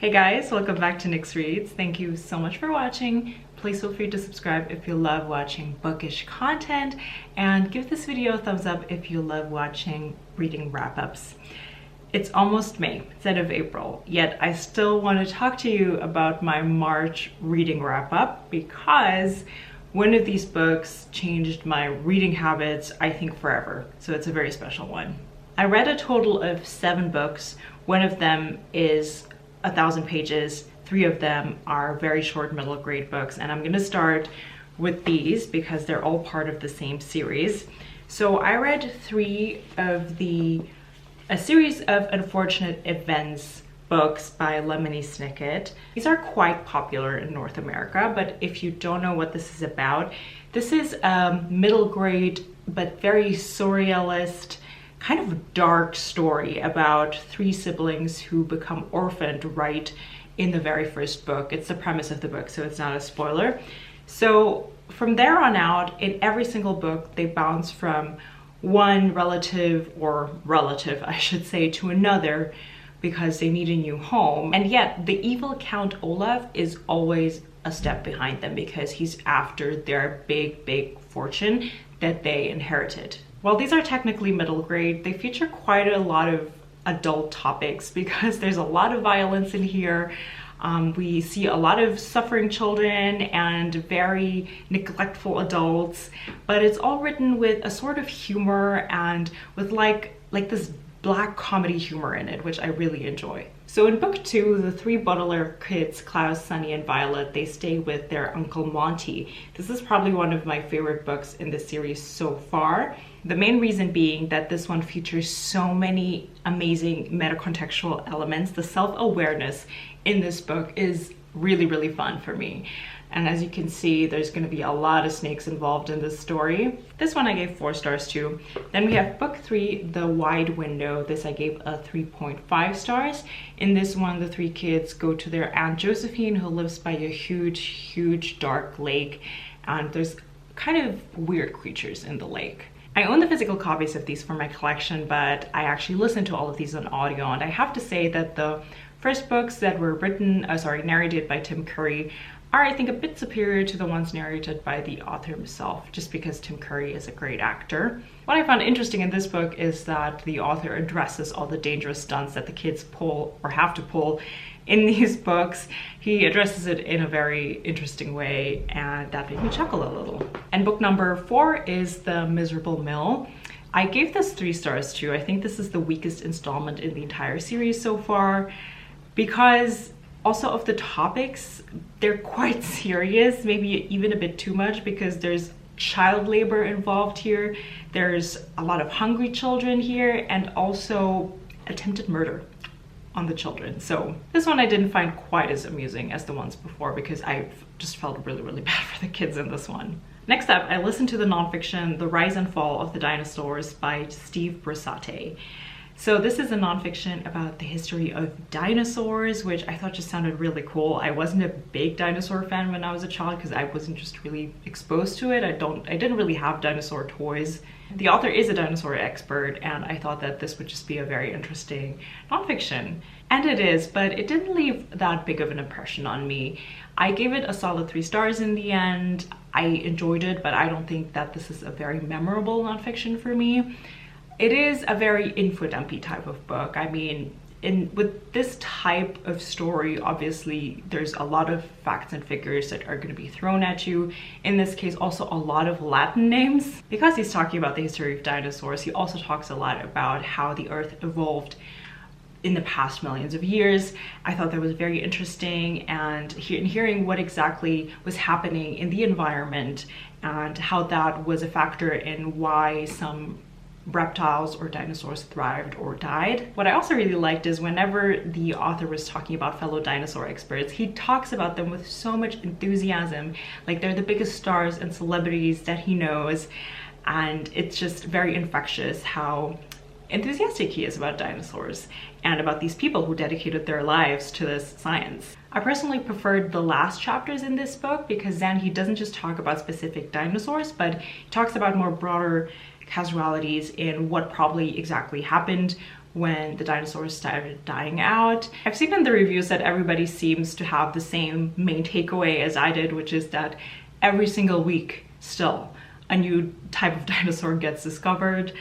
Hey guys, welcome back to Nyx Reads. Thank you so much for watching. Please feel free to subscribe if you love watching bookish content, and give this video a thumbs up if you love watching reading wrap-ups. It's almost May instead of April, yet I still want to talk to you about my March reading wrap-up because one of these books changed my reading habits, I think forever, so it's a very special one. I read a total of 7 books. One of them is 1,000 pages. 3 of them are very short middle grade books, and I'm going to start with these because they're all part of the same series. So I read 3 of a series of Unfortunate Events books by Lemony Snicket. These are quite popular in North America, but if you don't know what this is about, this is a middle grade but very surrealist, kind of dark story about 3 siblings who become orphaned right in the very first book. It's the premise of the book, so it's not a spoiler. So from there on out, in every single book, they bounce from one relative, I should say, to another because they need a new home. And yet the evil Count Olaf is always a step behind them because he's after their big fortune that they inherited. While these are technically middle grade, they feature quite a lot of adult topics because there's a lot of violence in here. We see a lot of suffering children and very neglectful adults, but it's all written with a sort of humor and with like this black comedy humor in it, which I really enjoy. So in book 2, the 3 Baudelaire kids, Klaus, Sunny, and Violet, they stay with their Uncle Monty. This is probably one of my favorite books in the series so far. The main reason being that this one features so many amazing metacontextual elements. The self-awareness in this book is really fun for me. And as you can see, there's going to be a lot of snakes involved in this story. This one I gave 4 stars to. Then we have book 3, The Wide Window. This I gave a 3.5 stars. In this one, the 3 kids go to their Aunt Josephine, who lives by a huge dark lake. And there's kind of weird creatures in the lake. I own the physical copies of these for my collection, but I actually listened to all of these on audio, and I have to say that the first books that were narrated by Tim Curry are, I think, a bit superior to the ones narrated by the author himself, just because Tim Curry is a great actor. What I found interesting in this book is that the author addresses all the dangerous stunts that the kids pull or have to pull in these books. He addresses it in a very interesting way, and that made me chuckle a little. And book number 4 is The Miserable Mill. I gave this 3 stars too. I think this is the weakest installment in the entire series so far, because also of the topics, they're quite serious, maybe even a bit too much, because there's child labor involved here. There's a lot of hungry children here, and also attempted murder on the children. So this one I didn't find quite as amusing as the ones before because I just felt really bad for the kids in this one. Next up, I listened to the nonfiction The Rise and Fall of the Dinosaurs by Steve Brusatte. So this is a nonfiction about the history of dinosaurs, which I thought just sounded really cool. I wasn't a big dinosaur fan when I was a child because I wasn't just really exposed to it. I didn't really have dinosaur toys. The author is a dinosaur expert, and I thought that this would just be a very interesting nonfiction. And it is, but it didn't leave that big of an impression on me. I gave it a solid 3 stars in the end. I enjoyed it, but I don't think that this is a very memorable nonfiction for me. It is a very info dumpy type of book. I mean, with this type of story, obviously there's a lot of facts and figures that are going to be thrown at you. In this case, also a lot of Latin names. Because he's talking about the history of dinosaurs, he also talks a lot about how the earth evolved in the past millions of years. I thought that was very interesting, and hearing what exactly was happening in the environment and how that was a factor in why some reptiles or dinosaurs thrived or died. What I also really liked is whenever the author was talking about fellow dinosaur experts, he talks about them with so much enthusiasm, like they're the biggest stars and celebrities that he knows, and it's just very infectious how enthusiastic he is about dinosaurs and about these people who dedicated their lives to this science. I personally preferred the last chapters in this book because then he doesn't just talk about specific dinosaurs, but he talks about more broader casualities in what probably exactly happened when the dinosaurs started dying out. I've seen in the reviews that everybody seems to have the same main takeaway as I did, which is that every single week still a new type of dinosaur gets discovered.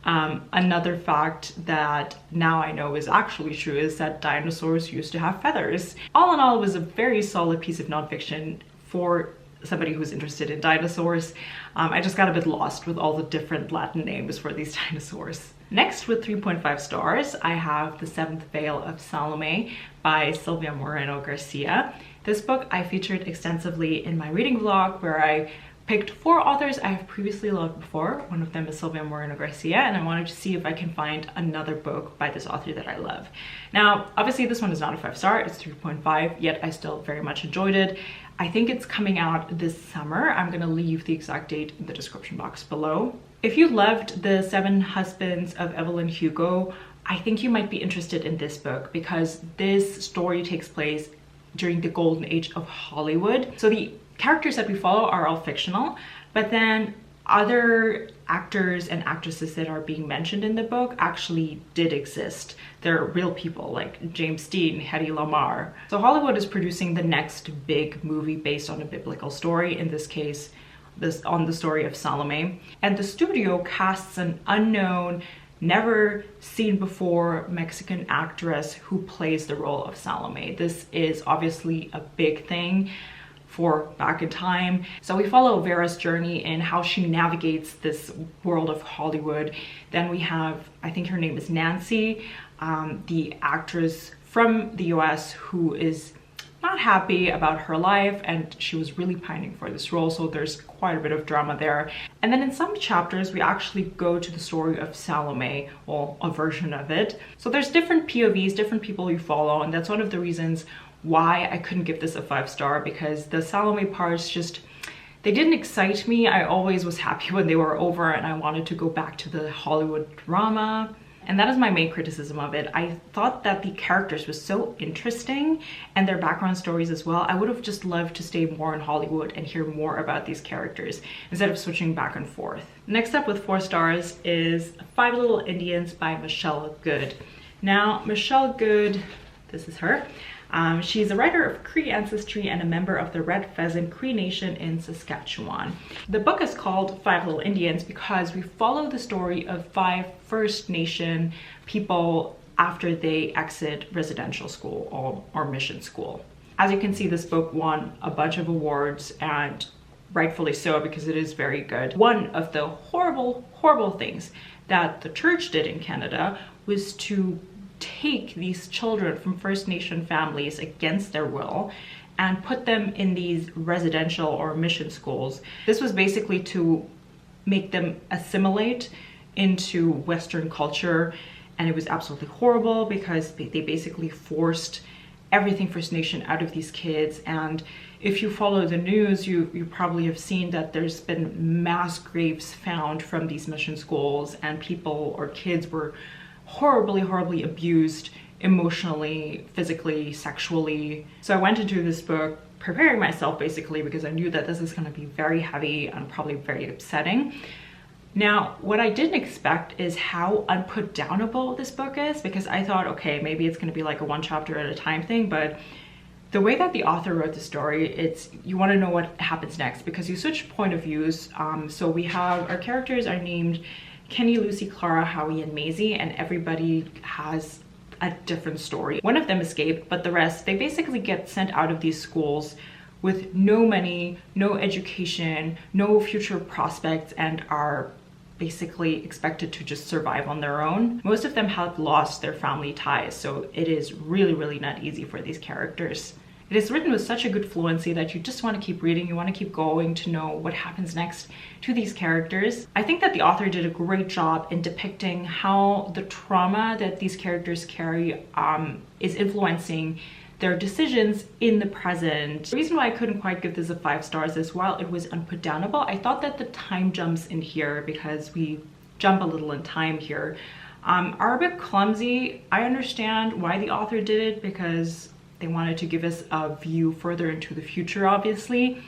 Another fact that now I know is actually true is that dinosaurs used to have feathers. All in all, it was a very solid piece of nonfiction for somebody who's interested in dinosaurs. I just got a bit lost with all the different Latin names for these dinosaurs. Next, with 3.5 stars, I have The Seventh Veil of Salome by Silvia Moreno-Garcia. This book I featured extensively in my reading vlog, where I picked 4 authors I have previously loved before. One of them is Silvia Moreno-Garcia, and I wanted to see if I can find another book by this author that I love. Now, obviously this one is not a 5-star, it's 3.5, yet I still very much enjoyed it. I think it's coming out this summer. I'm gonna leave the exact date in the description box below. If you loved The Seven Husbands of Evelyn Hugo, I think you might be interested in this book because this story takes place during the golden age of Hollywood. So the characters that we follow are all fictional, but then other actors and actresses that are being mentioned in the book actually did exist. They're real people like James Dean, Hedy Lamarr. So Hollywood is producing the next big movie based on a biblical story, in this case, on the story of Salome. And the studio casts an unknown, never seen before Mexican actress who plays the role of Salome. This is obviously a big thing for back in time. So we follow Vera's journey in how she navigates this world of Hollywood. Then we have, I think her name is Nancy, the actress from the US who is not happy about her life, and she was really pining for this role, so there's quite a bit of drama there. And then in some chapters we actually go to the story of Salome, or a version of it. So there's different POVs, different people you follow, and that's one of the reasons why I couldn't give this a 5-star, because the Salome parts just, they didn't excite me. I always was happy when they were over and I wanted to go back to the Hollywood drama. And that is my main criticism of it. I thought that the characters were so interesting and their background stories as well. I would have just loved to stay more in Hollywood and hear more about these characters instead of switching back and forth. Next up with 4 stars is 5 Little Indians by Michelle Good. Now, Michelle Good, this is her. She's a writer of Cree ancestry and a member of the Red Pheasant Cree Nation in Saskatchewan. The book is called 5 Little Indians because we follow the story of 5 First Nation people after they exit residential school or mission school. As you can see, this book won a bunch of awards, and rightfully so, because it is very good. One of the horrible, horrible things that the church did in Canada was to take these children from First Nation families against their will and put them in these residential or mission schools. This was basically to make them assimilate into Western culture, and it was absolutely horrible because they basically forced everything First Nation out of these kids. And if you follow the news, you probably have seen that there's been mass graves found from these mission schools, and people or kids were horribly, horribly abused emotionally, physically, sexually. So I went into this book preparing myself basically because I knew that this is going to be very heavy and probably very upsetting. Now, what I didn't expect is how unputdownable this book is, because I thought, okay, maybe it's going to be like a 1 chapter at a time thing, but the way that the author wrote the story, it's, you want to know what happens next because you switch point of views. So we have, our characters are named Kenny, Lucy, Clara, Howie, and Maisie, and everybody has a different story. One of them escaped, but the rest, they basically get sent out of these schools with no money, no education, no future prospects, and are basically expected to just survive on their own. Most of them have lost their family ties, so it is really, really not easy for these characters. It is written with such a good fluency that you just want to keep reading, you want to keep going to know what happens next to these characters. I think that the author did a great job in depicting how the trauma that these characters carry is influencing their decisions in the present. The reason why I couldn't quite give this a 5 stars is while it was unputdownable, I thought that the time jumps in here, because we jump a little in time here, are a bit clumsy. I understand why the author did it, because they wanted to give us a view further into the future, obviously,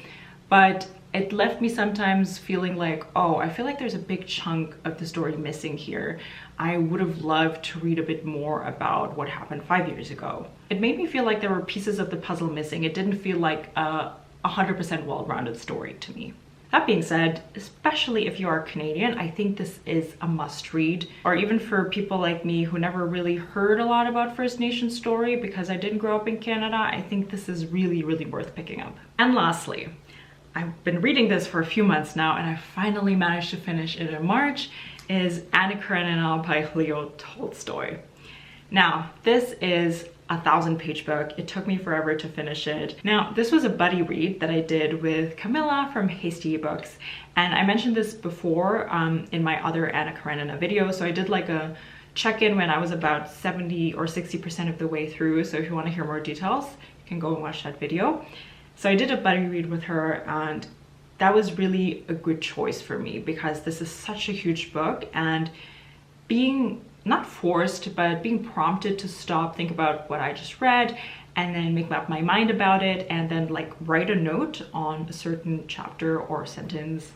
but it left me sometimes feeling like, oh, I feel like there's a big chunk of the story missing here. I would have loved to read a bit more about what happened 5 years ago. It made me feel like there were pieces of the puzzle missing. It didn't feel like a 100% well-rounded story to me. That being said, especially if you are Canadian, I think this is a must read, or even for people like me who never really heard a lot about First Nation story because I didn't grow up in Canada, I think this is really, really worth picking up. And lastly, I've been reading this for a few months now and I finally managed to finish it in March, is Anna Karenina by Leo Tolstoy. Now, this is a 1,000-page book. It took me forever to finish it. Now, this was a buddy read that I did with Camilla from Hasty Books, and I mentioned this before in my other Anna Karenina video, so I did like a check-in when I was about 70 or 60% of the way through, so if you want to hear more details, you can go and watch that video. So I did a buddy read with her, and that was really a good choice for me because this is such a huge book, and being not forced, but being prompted to stop, think about what I just read, and then make up my mind about it, and then like write a note on a certain chapter or sentence,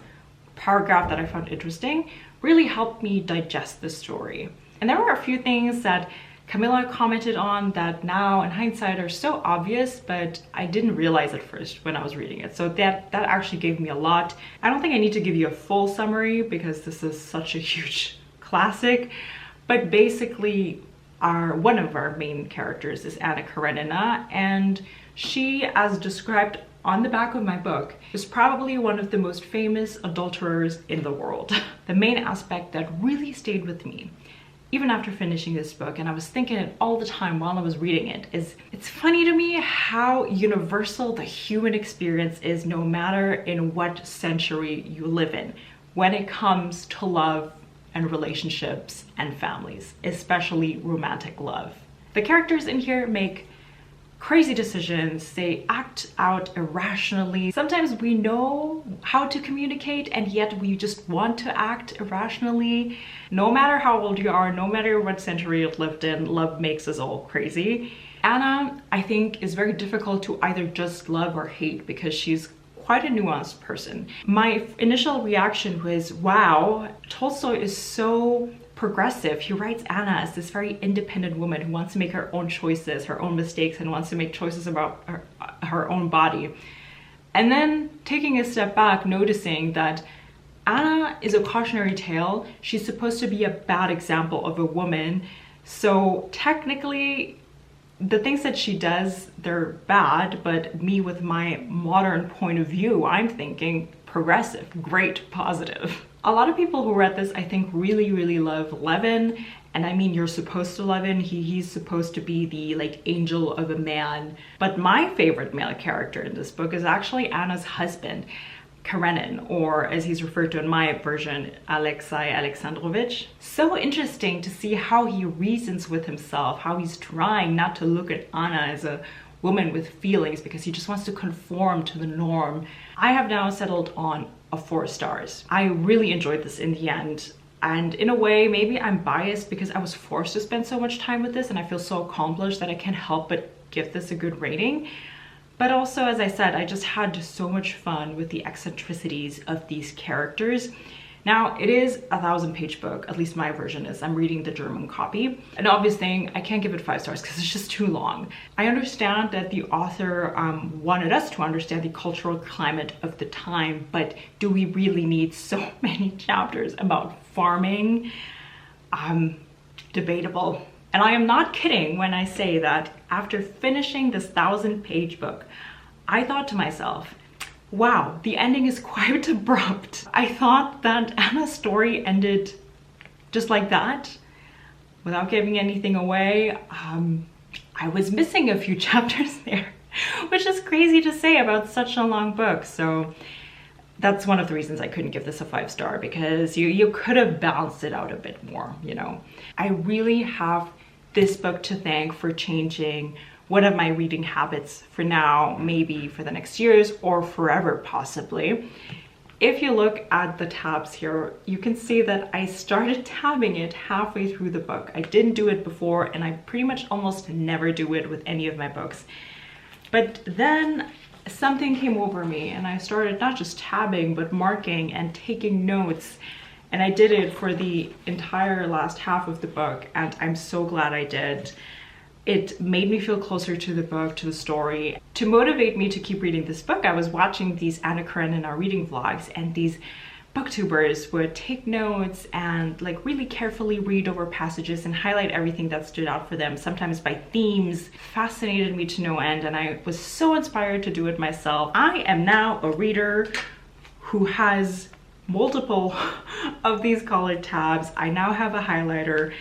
paragraph that I found interesting, really helped me digest the story. And there were a few things that Camilla commented on that now in hindsight are so obvious, but I didn't realize at first when I was reading it. So that actually gave me a lot. I don't think I need to give you a full summary because this is such a huge classic. But basically, one of our main characters is Anna Karenina, and she, as described on the back of my book, is probably one of the most famous adulterers in the world. The main aspect that really stayed with me, even after finishing this book, and I was thinking it all the time while I was reading it, is it's funny to me how universal the human experience is no matter in what century you live in, when it comes to love and relationships and families, especially romantic love. The characters in here make crazy decisions, they act out irrationally. Sometimes we know how to communicate and yet we just want to act irrationally. No matter how old you are, no matter what century you've lived in, love makes us all crazy. Anna, I think, is very difficult to either just love or hate because she's quite a nuanced person. My initial reaction was, wow, Tolstoy is so progressive. He writes Anna as this very independent woman who wants to make her own choices, her own mistakes, and wants to make choices about her own body. And then taking a step back, noticing that Anna is a cautionary tale. She's supposed to be a bad example of a woman. So technically, the things that she does, they're bad, but me with my modern point of view, I'm thinking progressive, great, positive. A lot of people who read this, I think, really, really love Levin. And I mean, you're supposed to love him. He's supposed to be the like angel of a man. But my favorite male character in this book is actually Anna's husband, Karenin, or as he's referred to in my version, Alexei Alexandrovich. So interesting to see how he reasons with himself, how he's trying not to look at Anna as a woman with feelings because he just wants to conform to the norm. I have now settled on a 4 stars. I really enjoyed this in the end. And in a way, maybe I'm biased because I was forced to spend so much time with this and I feel so accomplished that I can't help but give this a good rating. But also, as I said, I just had so much fun with the eccentricities of these characters. Now, it is a 1,000-page book, at least my version is. I'm reading the German copy. An obvious thing, I can't give it 5 stars because it's just too long. I understand that the author wanted us to understand the cultural climate of the time, but do we really need so many chapters about farming? Debatable. And I am not kidding when I say that after finishing this 1,000-page book, I thought to myself, wow, the ending is quite abrupt. I thought that Anna's story ended just like that, without giving anything away. I was missing a few chapters there, which is crazy to say about such a long book. So that's one of the reasons I couldn't give this a 5 star, because you could have balanced it out a bit more, you know. I really have this book to thank for changing one of my reading habits for now, maybe for the next years or forever possibly. If you look at the tabs here, you can see that I started tabbing it halfway through the book. I didn't do it before and I pretty much almost never do it with any of my books. But then something came over me and I started not just tabbing, but marking and taking notes. And I did it for the entire last half of the book, and I'm so glad I did. It made me feel closer to the book, to the story. To motivate me to keep reading this book, I was watching these Anna Karenina reading vlogs, and these booktubers would take notes and like really carefully read over passages and highlight everything that stood out for them, sometimes by themes. Fascinated me to no end, and I was so inspired to do it myself. I am now a reader who has multiple of these colored tabs. I now have a highlighter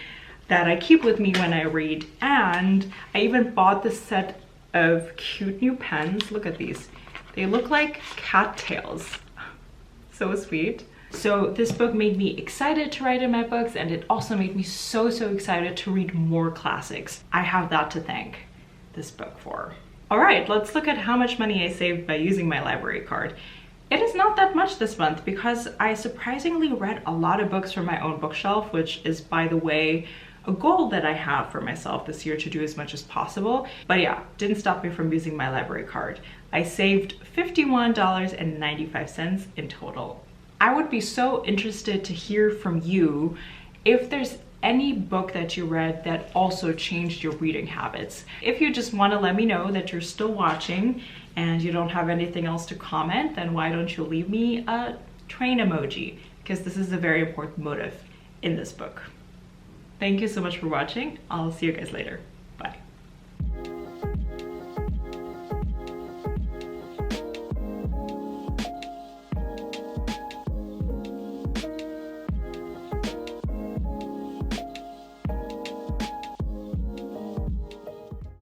that I keep with me when I read, and I even bought this set of cute new pens. Look at these. They look like cattails. So sweet. So this book made me excited to write in my books, and it also made me so excited to read more classics. I have that to thank this book for. All right, let's look at how much money I saved by using my library card. It is not that much this month because I surprisingly read a lot of books from my own bookshelf, which is, by the way, a goal that I have for myself this year, to do as much as possible. But yeah, didn't stop me from using my library card. I saved $51.95 in total. I would be so interested to hear from you if there's any book that you read that also changed your reading habits. If you just want to let me know that you're still watching and you don't have anything else to comment, then why don't you leave me a train emoji, because this is a very important motive in this book. Thank you so much for watching. I'll see you guys later.